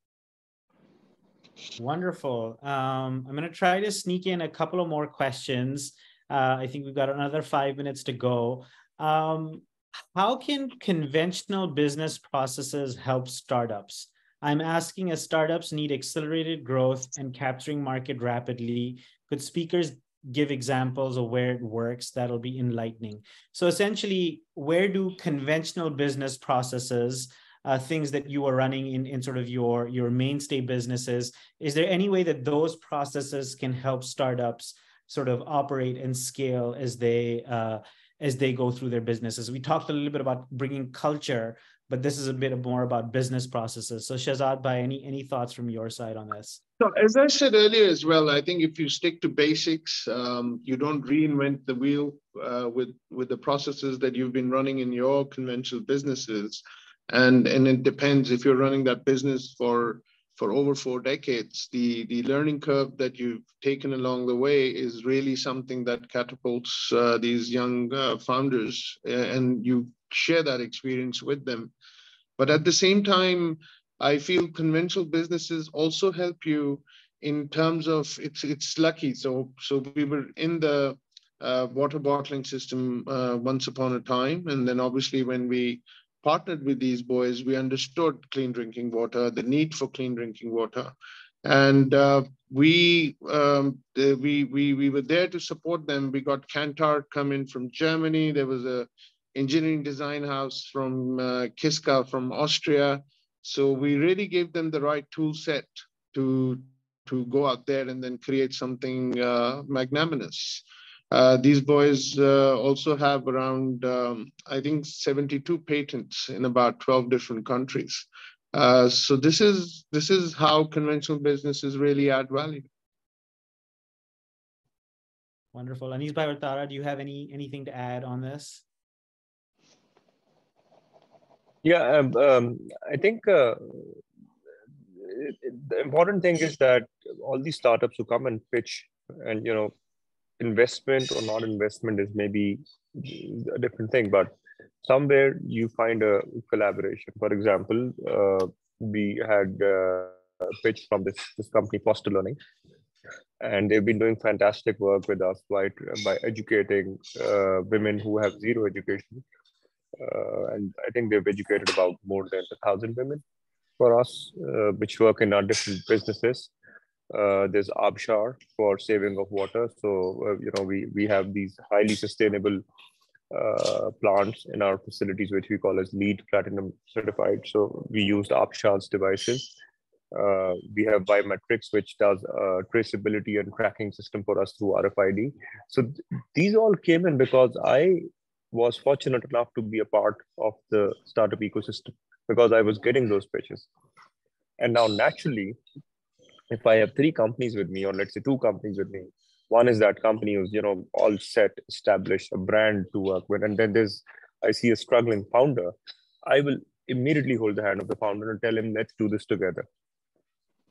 A: Wonderful. I'm going to try to sneak in a couple of more questions. I think we've got another 5 minutes to go. How can conventional business processes help startups? I'm asking, as startups need accelerated growth and capturing market rapidly, could speakers give examples of where it works? That'll be enlightening. So essentially, where do conventional business processes, things that you are running in sort of your mainstay businesses, is there any way that those processes can help startups sort of operate and scale as they go through their businesses? We talked a little bit about bringing culture, but this is a bit more about business processes. So Shahzad bhai, any thoughts from your side on this?
C: So as I said earlier as well, I think if you stick to basics, you don't reinvent the wheel with the processes that you've been running in your conventional businesses. And it depends if you're running that business for over 4 decades, the learning curve that you've taken along the way is really something that catapults these young founders, and you share that experience with them. But at the same time, I feel conventional businesses also help you in terms of it's lucky. So we were in the water bottling system once upon a time, and then obviously when we partnered with these boys, we understood clean drinking water, the need for clean drinking water. And we were there to support them. We got Kantar come in from Germany. There was a engineering design house from Kiska from Austria. So we really gave them the right tool set to go out there and then create something magnanimous. These boys also have around, I think, 72 patents in about 12 different countries. So this is how conventional businesses really add value.
A: Wonderful. Anis Bhai or Tara, do you have anything to add on this?
B: Yeah, I think the important thing is that all these startups who come and pitch, and investment or not investment is maybe a different thing, but somewhere you find a collaboration. For example, we had a pitch from this company, Foster Learning, and they've been doing fantastic work with us by educating women who have zero education. And I think they've educated about more than 1,000 women for us, which work in our different businesses. There's Abshar for saving of water. So, we have these highly sustainable plants in our facilities, which we call as LEED Platinum certified. So we used Abshar's devices. We have biometrics, which does traceability and tracking system for us through RFID. So these all came in because I was fortunate enough to be a part of the startup ecosystem because I was getting those pitches. And now naturally, if I have 3 companies with me, or let's say 2 companies with me, one is that company who's, all set, established, a brand to work with. And then I see a struggling founder. I will immediately hold the hand of the founder and tell him, let's do this together.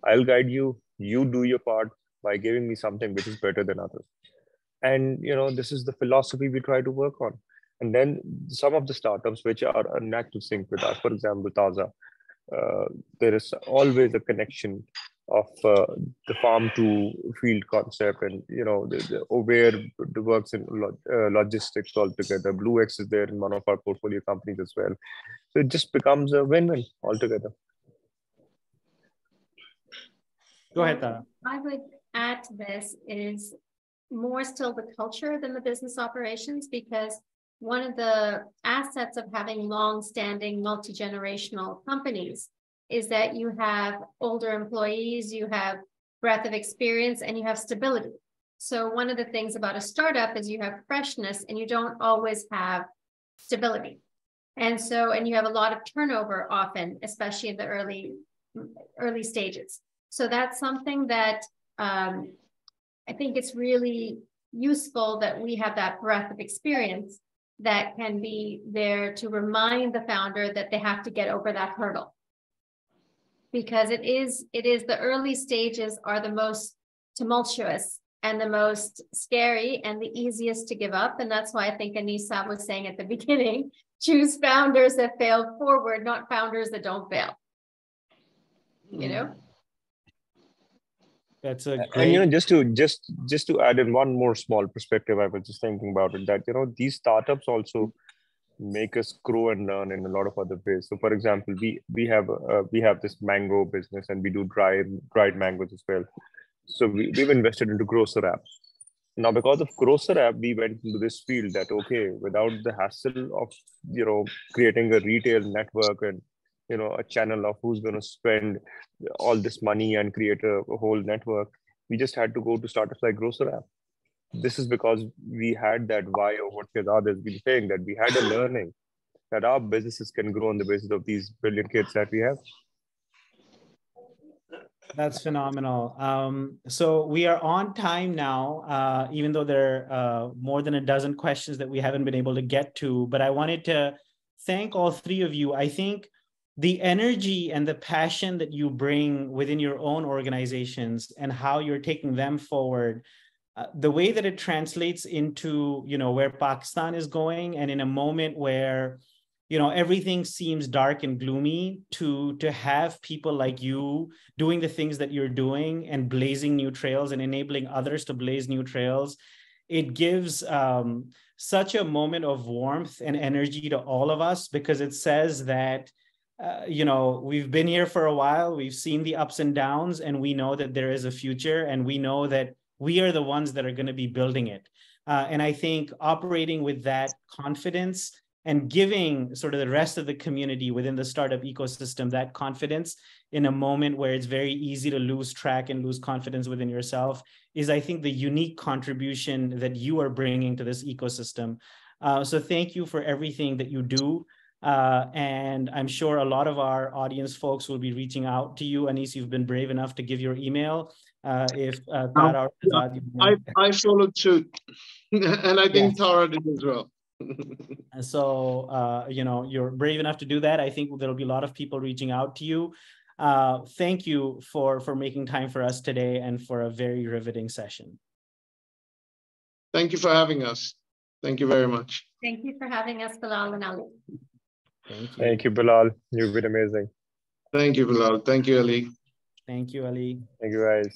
B: I'll guide you. You do your part by giving me something which is better than others. And, this is the philosophy we try to work on. And then some of the startups which are in active sync with us, for example, Tazah, there is always a connection of the farm to field concept, and the Oware works in logistics altogether. Blue X is there in one of our portfolio companies as well. So it just becomes a win-win altogether.
A: Go ahead, Tara.
D: I would add to this is more still the culture than the business operations, because one of the assets of having long-standing multi-generational companies is that you have older employees, you have breadth of experience, and you have stability. So one of the things about a startup is you have freshness and you don't always have stability. And you have a lot of turnover often, especially in the early stages. So that's something that I think it's really useful that we have that breadth of experience that can be there to remind the founder that they have to get over that hurdle. Because it is the early stages are the most tumultuous and the most scary and the easiest to give up. And that's why I think Anisa was saying at the beginning, choose founders that failed forward, not founders that don't fail.
A: That's a great...
B: And just to add in one more small perspective, I was just thinking about it, that these startups also make us grow and learn in a lot of other ways. So for example, we have this mango business, and we do dried mangoes as well. So we've invested into GrocerApp. Now, because of GrocerApp, we went into this field that, okay, without the hassle of, creating a retail network and, a channel of who's going to spend all this money and create a whole network, we just had to go to startups like GrocerApp. This is because we had that why of what Shehzad has been saying, that we had a learning that our businesses can grow on the basis of these brilliant kids that we have.
A: That's phenomenal. So we are on time now, even though there are more than a dozen questions that we haven't been able to get to, but I wanted to thank all 3 of you. I think the energy and the passion that you bring within your own organizations and how you're taking them forward, the way that it translates into, where Pakistan is going, and in a moment where, everything seems dark and gloomy, to have people like you doing the things that you're doing and blazing new trails and enabling others to blaze new trails, it gives such a moment of warmth and energy to all of us, because it says that we've been here for a while, we've seen the ups and downs, and we know that there is a future, and we know that we are the ones that are going to be building it. And I think operating with that confidence and giving sort of the rest of the community within the startup ecosystem that confidence in a moment where it's very easy to lose track and lose confidence within yourself is, I think, the unique contribution that you are bringing to this ecosystem. So thank you for everything that you do. And I'm sure a lot of our audience folks will be reaching out to you. Anis, you've been brave enough to give your email. If Tara or Tazah,
C: I followed suit, and I think Tara did as well.
A: So, you're brave enough to do that. I think there'll be a lot of people reaching out to you. Thank you for making time for us today and for a very riveting session.
C: Thank you for having us. Thank you very much.
D: Thank you for having us, Bilal and Ali.
A: Thank you.
B: Thank you, Bilal. You've been amazing.
C: Thank you, Bilal. Thank you, Ali.
A: Thank you, Ali.
B: Thank you, guys.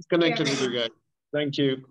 C: Connected with you guys. Thank you.